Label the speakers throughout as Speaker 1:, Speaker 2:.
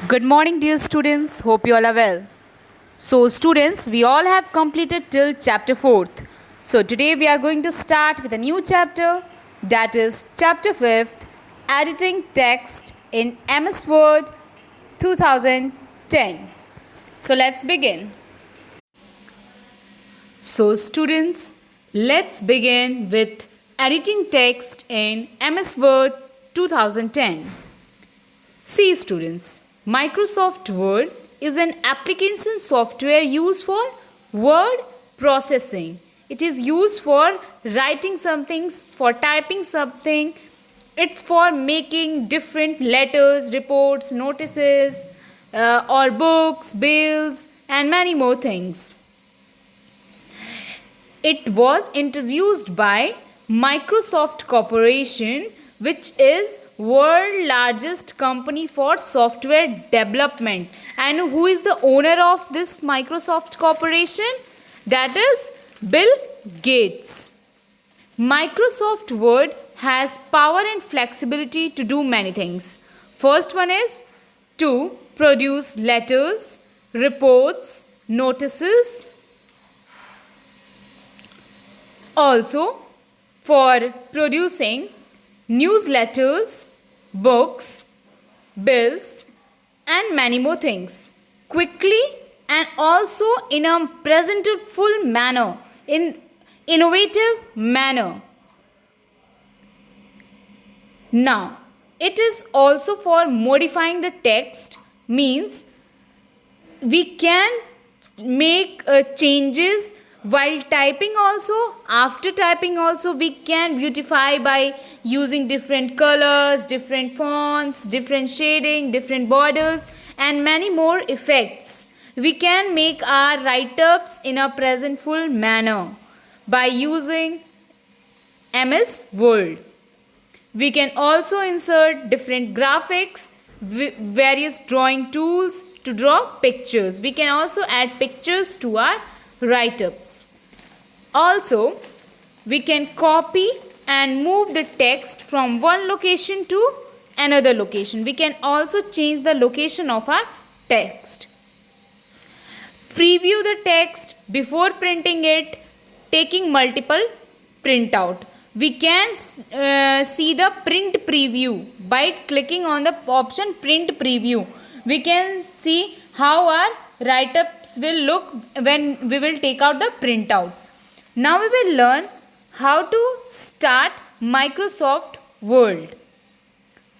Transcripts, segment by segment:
Speaker 1: Good morning, dear students. Hope you all are well. So, students, we all have completed till chapter 4th. So, today we are going to start with a new chapter, that is chapter 5th, editing text in MS Word 2010. So, let's begin. So, students, let's begin with editing text in MS Word 2010. See students, Microsoft Word is an application software used for word processing. It is used for writing something, for typing something. It's for making different letters, reports, notices, or books, bills, and many more things. It was introduced by Microsoft Corporation, which is world largest company for software development. And who is the owner of this Microsoft Corporation? That is Bill Gates. Microsoft Word has power and flexibility to do many things. First one is to produce letters, reports, notices. Also, for producing newsletters, books, bills, and many more things quickly and also in a presentable manner, in innovative manner. Now, it is also for modifying the text, means we can make changes while typing also. After typing also we can beautify by using different colors, different fonts, different shading, different borders, and many more effects. We can make our write-ups in a presentful manner by using MS Word. We can also insert different graphics, various drawing tools to draw pictures. We can also add pictures to our write-ups. Also, we can copy and move the text from one location to another location. We can also change the location of our text. Preview the text before printing it, taking multiple printout. We can see the print preview by clicking on the option print preview. We can see how our write-ups will look when we will take out the printout. Now we will learn how to start Microsoft Word.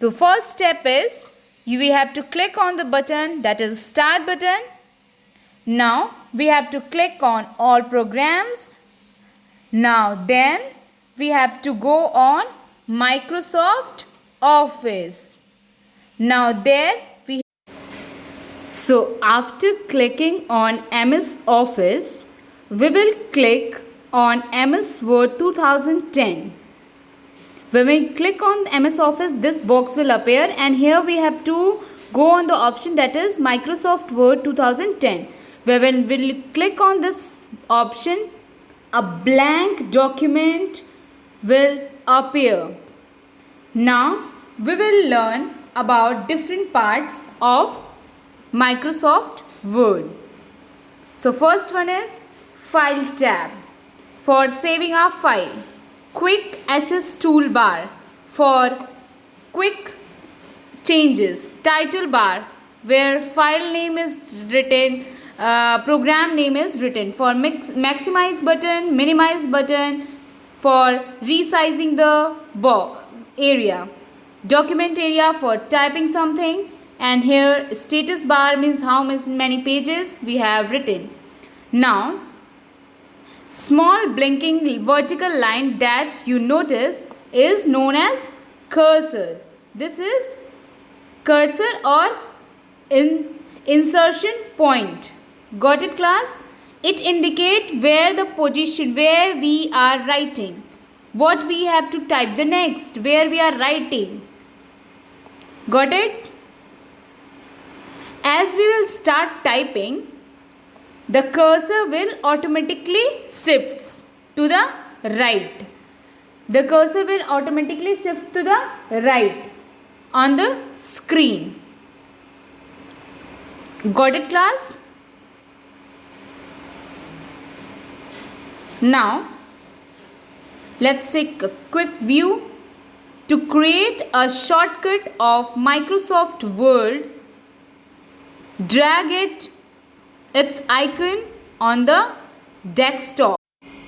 Speaker 1: So first step is we have to click on the button, that is start button. Now we have to click on all programs. Now then we have to go on Microsoft Office. Now there we So after clicking on MS Office, we will click on MS Word 2010. When we click on MS Office, this box will appear, and here we have to go on the option that is Microsoft Word 2010. When we click on this option, a blank document will appear. Now we will learn about different parts of Microsoft Word. So first one is File tab for saving our file. Quick Access toolbar for quick changes. Title bar where file name is written, program name is written. For maximize button, minimize button, for resizing the area. Document area for typing something, and here status bar means how many pages we have written. Now small blinking vertical line that you notice is known as cursor. This is cursor or insertion point. Got it, class? It indicates where the position, where we are writing, what we have to type the next, where we are writing. Got it? As we will start typing, the cursor will automatically shifts to the right. The cursor will automatically shift to the right on the screen. Got it, class? Now, let's take a quick view. To create a shortcut of Microsoft Word, drag its icon on the desktop.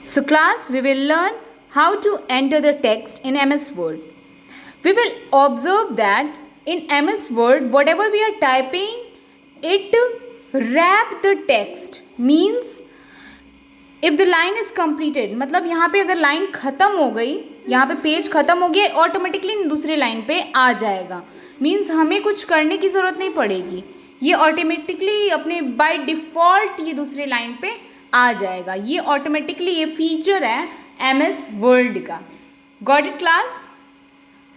Speaker 1: So class, we will learn how to enter the text in MS Word. We will observe that in MS Word, whatever we are typing, it wrap the text. Means if the line is completed, मतलब यहाँ पे अगर line ख़त्म हो गई, यहाँ पे page ख़त्म हो गया, ऑटोमेटिकली दूसरी लाइन पे आ जाएगा. मीन्स हमें कुछ करने की ज़रूरत नहीं पड़ेगी, ये ऑटोमेटिकली अपने बाय डिफ़ॉल्ट ये दूसरी लाइन पे आ जाएगा. ये ऑटोमेटिकली ये फीचर है MS वर्ड का. Got it class?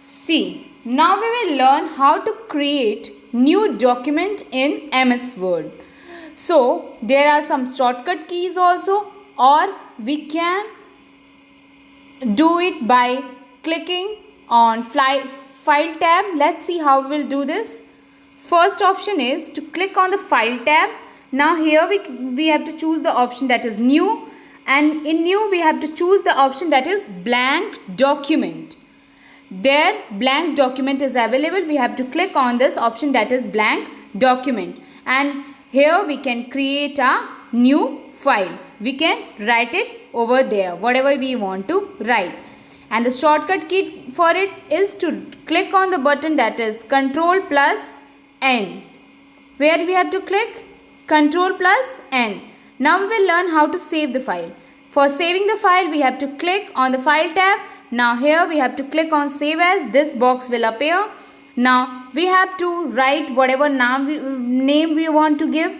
Speaker 1: See, now we will learn how to create new document in MS Word. So there are some shortcut keys also, or we can do it by clicking on file tab. Let's see how we will do this. First option is to click on the file tab. Now here we have to choose the option that is new, and in new we have to choose the option that is blank document. There blank document is available. We have to click on this option that is blank document, and here we can create a new file. We can write it over there, whatever we want to write. And the shortcut key for it is to click on the button that is Ctrl plus N. Where we have to click? Ctrl plus N. Now we will learn how to save the file. For saving the file, we have to click on the file tab. Now here we have to click on save as. This box will appear. Now we have to write whatever name we want to give,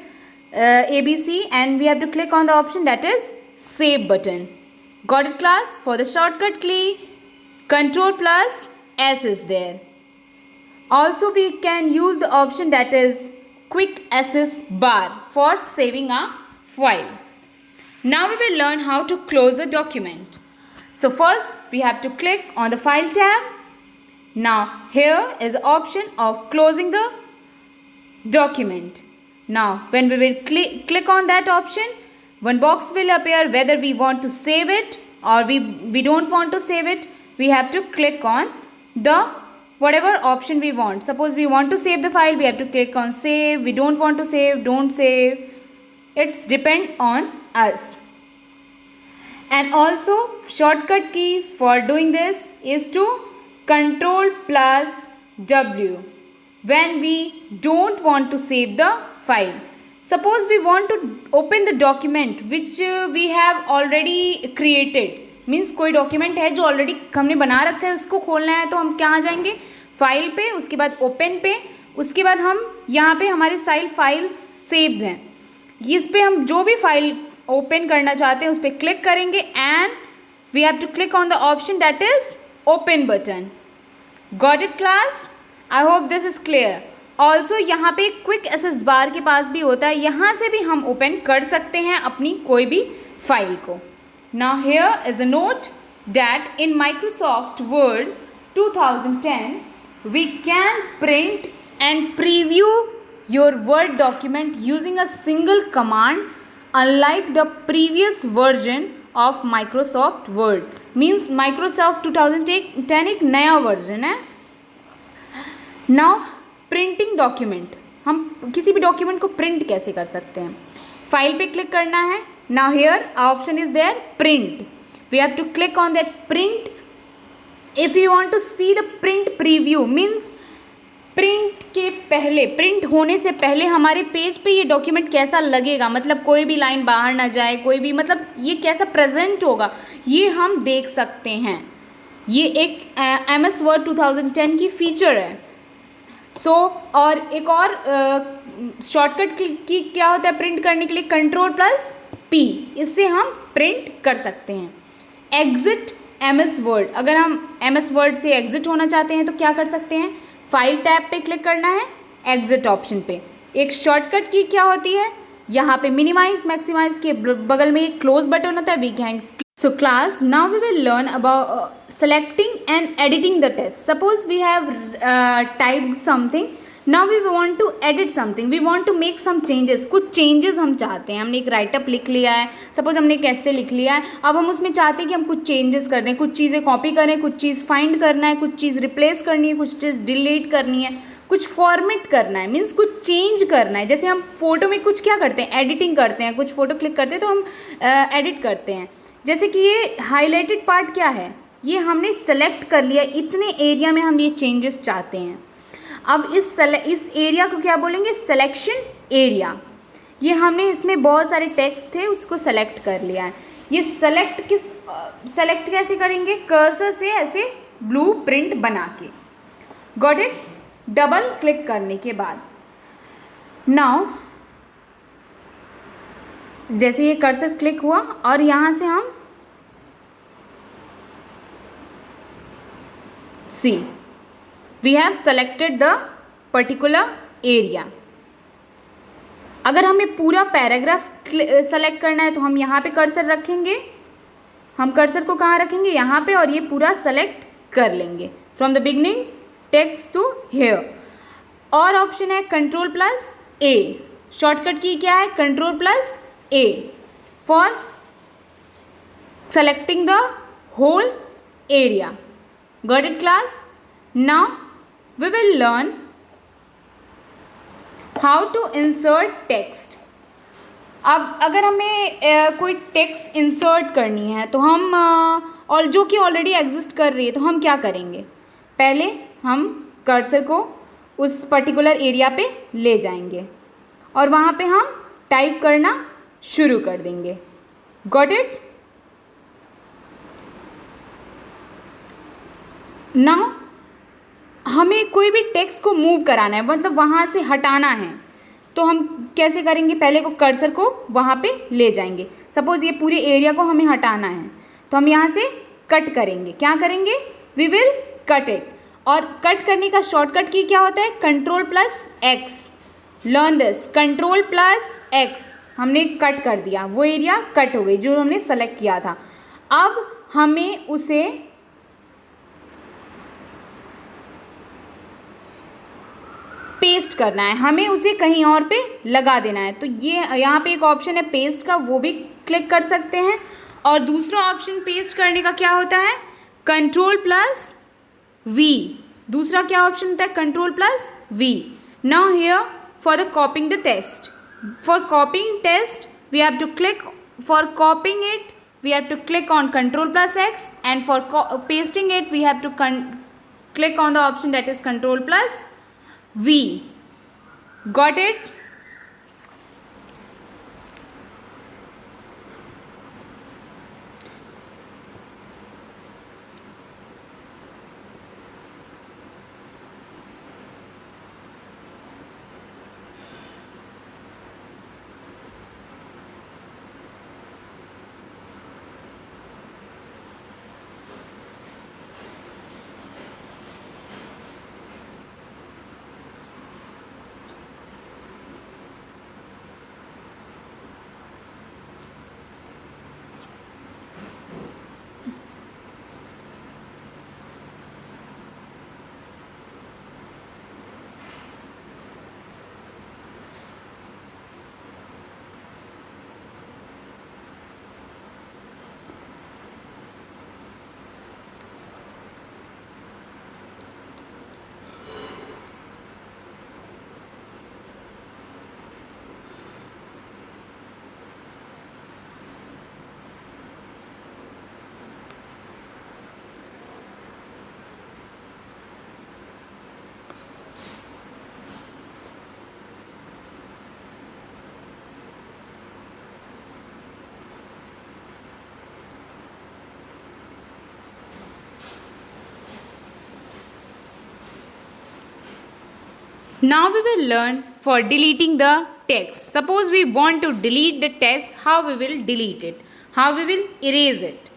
Speaker 1: ABC, and we have to click on the option that is save button. Got it, class? For the shortcut key, Ctrl plus S is there. Also we can use the option that is quick access bar for saving a file. Now we will learn how to close a document. So first we have to click on the file tab. Now here is the option of closing the document. Now when we will click on that option, one box will appear whether we want to save it or we don't want to save it. We have to click on the whatever option we want. Suppose we want to save the file, we have to click on save. We don't want to save, don't save. It's depend on us. And also shortcut key for doing this is to Ctrl plus W when we don't want to save the file. Suppose we want to open the document which we have already created. Means कोई document है जो already हमने बना रखा है, उसको खोलना है, तो हम कहाँ जाएंगे? फाइल पे, उसके बाद ओपन पे, उसके बाद हम यहाँ पे हमारी फाइल सेव्ड हैं, इस पे हम जो भी फाइल ओपन करना चाहते हैं उस पर क्लिक करेंगे and we have to click on the option that is open button. Got it class? I hope this is clear. Also यहाँ पे क्विक एक्सेस बार के पास भी होता है, यहाँ से भी हम ओपन कर सकते हैं अपनी कोई भी फाइल को. Now here is a note that in Microsoft Word 2010 we can print and preview your Word document using a single command, unlike the previous version of Microsoft Word. Means Microsoft 2010 एक नया version है. Now printing document, हम किसी भी document को print कैसे कर सकते हैं? फाइल पे क्लिक करना है. Now here option is there print. We have to click on that print. If you want to see the print preview, means print के पहले, प्रिंट होने से पहले हमारे पेज पे ये डॉक्यूमेंट कैसा लगेगा, मतलब कोई भी लाइन बाहर ना जाए, कोई भी, मतलब ये कैसा प्रेजेंट होगा, ये हम देख सकते हैं. ये एक MS Word 2010 की फीचर है. सो और एक और शॉर्टकट की क्या होता है प्रिंट करने के लिए? Ctrl plus P. इससे हम प्रिंट कर सकते हैं. एग्जिट MS Word, अगर हम MS Word से एग्जिट होना चाहते हैं तो क्या कर सकते हैं? फाइल टैब पे क्लिक करना है, एग्जिट ऑप्शन पे. एक शॉर्टकट की क्या होती है? यहाँ पे मिनिमाइज मैक्सिमाइज के बगल में एक क्लोज बटन होता है, we can. So class, now we will learn about selecting and editing the text. Suppose we have typed something. Now we want to edit something, we want to make some changes, कुछ changes हम चाहते हैं। हमने एक write up लिख लिया है, suppose हमने एक ऐसे लिख लिया है, अब हम उसमें चाहते हैं कि हम कुछ चेंजेस कर दें, कुछ चीज़ें कॉपी करें, कुछ चीज़ फाइंड करना है, कुछ चीज़ रिप्लेस करनी है, कुछ चीज़ डिलीट करनी है, कुछ फॉर्मेट करना है, मीन्स कुछ चेंज करना है। जैसे हम फोटो में कुछ क्या करते हैं, एडिटिंग करते हैं, कुछ फोटो क्लिक करते हैं तो हम एडिट करते हैं। जैसे कि ये हाईलाइटेड पार्ट क्या है, ये हमने सेलेक्ट कर लिया, इतने एरिया में हम ये चेंजेस चाहते हैं। अब इस एरिया को क्या बोलेंगे, सिलेक्शन एरिया। ये हमने इसमें बहुत सारे टेक्स्ट थे उसको सेलेक्ट कर लिया है। ये सेलेक्ट कैसे करेंगे, कर्सर से ऐसे ब्लू प्रिंट बना के, गॉट इट। डबल क्लिक करने के बाद नाउ जैसे ये कर्सर क्लिक हुआ और यहाँ से हम सी we have selected the particular area। अगर हमें पूरा पैराग्राफ सेलेक्ट करना है तो हम यहाँ पे कर्सर रखेंगे, हम कर्सर को कहाँ रखेंगे, यहाँ पे, और ये पूरा सेलेक्ट कर लेंगे from the beginning text to here. और ऑप्शन है कंट्रोल प्लस ए, शॉर्टकट की क्या है, control plus A for selecting the whole area. Got it class? Now we will learn how to insert text। अब अगर हमें कोई टेक्स्ट इंसर्ट करनी है तो हम और जो कि ऑलरेडी एग्जिस्ट कर रही है तो हम क्या करेंगे, पहले हम कर्सर को उस पर्टिकुलर एरिया पे ले जाएंगे और वहाँ पे हम टाइप करना शुरू कर देंगे। Got it? नाउ हमें कोई भी टेक्स्ट को मूव कराना है, मतलब वहाँ से हटाना है, तो हम कैसे करेंगे, पहले को कर्सर को वहाँ पे ले जाएंगे। सपोज़ ये पूरे एरिया को हमें हटाना है तो हम यहाँ से कट करेंगे। क्या करेंगे, वी विल कट इट। और कट करने का शॉर्टकट की क्या होता है, control plus x. Learn this, control plus x. हमने कट कर दिया, वो एरिया कट हो गई जो हमने सेलेक्ट किया था। अब हमें उसे पेस्ट करना है, हमें उसे कहीं और पे लगा देना है। तो ये यहाँ पे एक ऑप्शन है पेस्ट का, वो भी क्लिक कर सकते हैं। और दूसरा ऑप्शन पेस्ट करने का क्या होता है, कंट्रोल प्लस वी। दूसरा क्या ऑप्शन होता है, control plus V. Now here for the copying the text, for copying text we have to click, for copying it we have to click on control plus X, and for pasting it we have to click on the option that is control plus V. Got it? Now we will learn for deleting the text. Suppose we want to delete the text, how we will delete it, how we will erase it.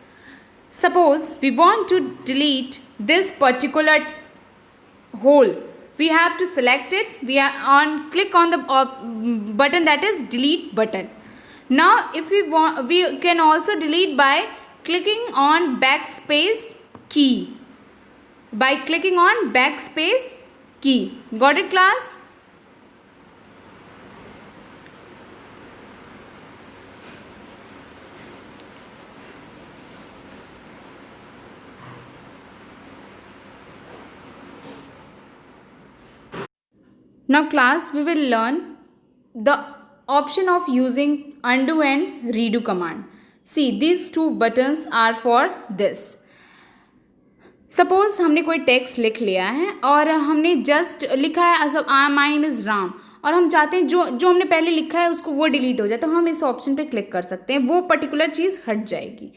Speaker 1: Suppose we want to delete this particular whole, we have to select it, click on the button that is delete button. Now if we want, we can also delete by clicking on backspace key, by clicking on backspace key. Got it class? Now class, we will learn the option of using undo and redo command. See, these two buttons are for this. Suppose हमने कोई text लिख लिया है और हमने just लिखा है my name is Ram, और हम चाहते हैं जो हमने पहले लिखा है उसको वो डिलीट हो जाए, तो हम इस ऑप्शन पे क्लिक कर सकते हैं, वो पर्टिकुलर चीज़ हट जाएगी।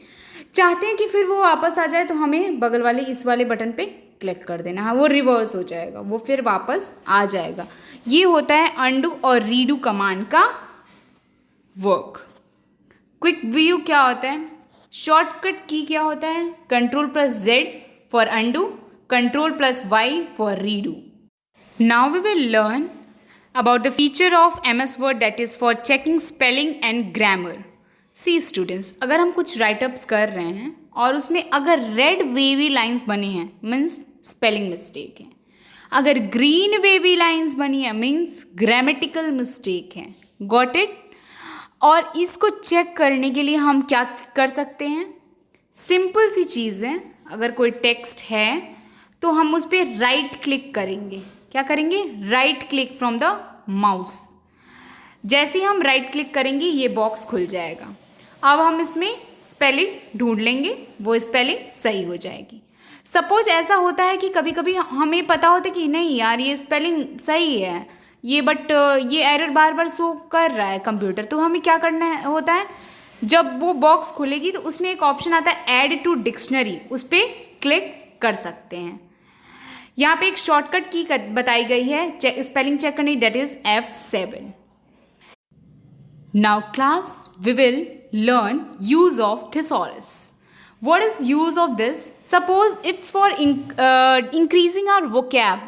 Speaker 1: चाहते हैं कि फिर वो वापस आ जाए तो हमें बगल वाले इस वाले बटन पे क्लिक कर देना, हाँ वो रिवर्स हो जाएगा, वो फिर वापस आ जाएगा। ये होता है अंडू और रीडू कमांड का वर्क। क्विक व्यू क्या होता है? शॉर्टकट की क्या होता है? Ctrl+Z for undo, Ctrl+Y for redo. Now we will learn about the feature of MS Word that is for checking spelling and grammar. See students, अगर हम कुछ राइटअप्स कर रहे हैं और उसमें अगर रेड वेवी लाइंस बनी हैं मीन्स स्पेलिंग मिस्टेक है, अगर ग्रीन वेवी लाइंस बनी है मीन्स ग्रामेटिकल मिस्टेक है। Got it? और इसको चेक करने के लिए हम क्या कर सकते हैं? सिंपल सी चीज़ है, अगर कोई टेक्स्ट है तो हम उस पर राइट क्लिक करेंगे। क्या करेंगे? Right click from the mouse. जैसे ही हम राइट क्लिक करेंगे ये बॉक्स खुल जाएगा। अब हम इसमें स्पेलिंग ढूंढ लेंगे, वो स्पेलिंग सही हो जाएगी। सपोज ऐसा होता है कि कभी कभी हमें पता होता है कि नहीं यार ये स्पेलिंग सही है ये, बट ये एरर बार बार शो कर रहा है कंप्यूटर, तो हमें क्या करना होता है? जब वो बॉक्स खुलेगी तो उसमें एक ऑप्शन आता है ऐड टू डिक्शनरी, उस पर क्लिक कर सकते हैं। यहाँ पे एक शॉर्टकट की बताई गई है स्पेलिंग चेक करने, that is F7। Now class, we will learn use of thesaurus. What is use of this? Suppose it's for increasing our vocab.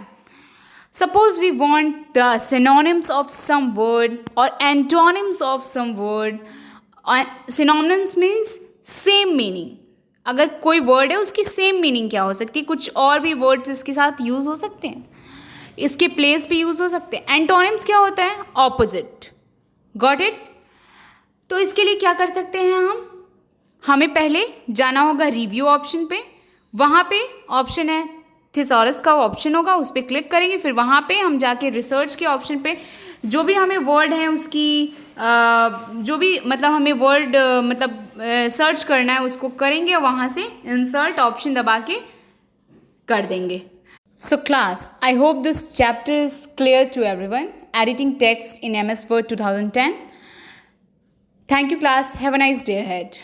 Speaker 1: Suppose we want the synonyms of some word or antonyms of some word. Synonyms means same meaning. अगर कोई word है उसकी same meaning क्या हो सकती है? कुछ और भी words इसके साथ use हो सकते हैं, इसके place पे use हो सकते हैं। Antonyms क्या होता है? Opposite. Got it? तो इसके लिए क्या कर सकते हैं हमें पहले जाना होगा रिव्यू ऑप्शन पे, वहाँ पे ऑप्शन है थिसॉरस का ऑप्शन होगा, उस पर क्लिक करेंगे, फिर वहाँ पे हम जाके रिसर्च के ऑप्शन पे जो भी हमें वर्ड है उसकी जो भी मतलब हमें वर्ड सर्च करना है उसको करेंगे, वहाँ से इंसर्ट ऑप्शन दबा के कर देंगे। So class, I hope this chapter is clear to everyone, editing text in MS Word 2010. Thank you class. Have a nice day ahead.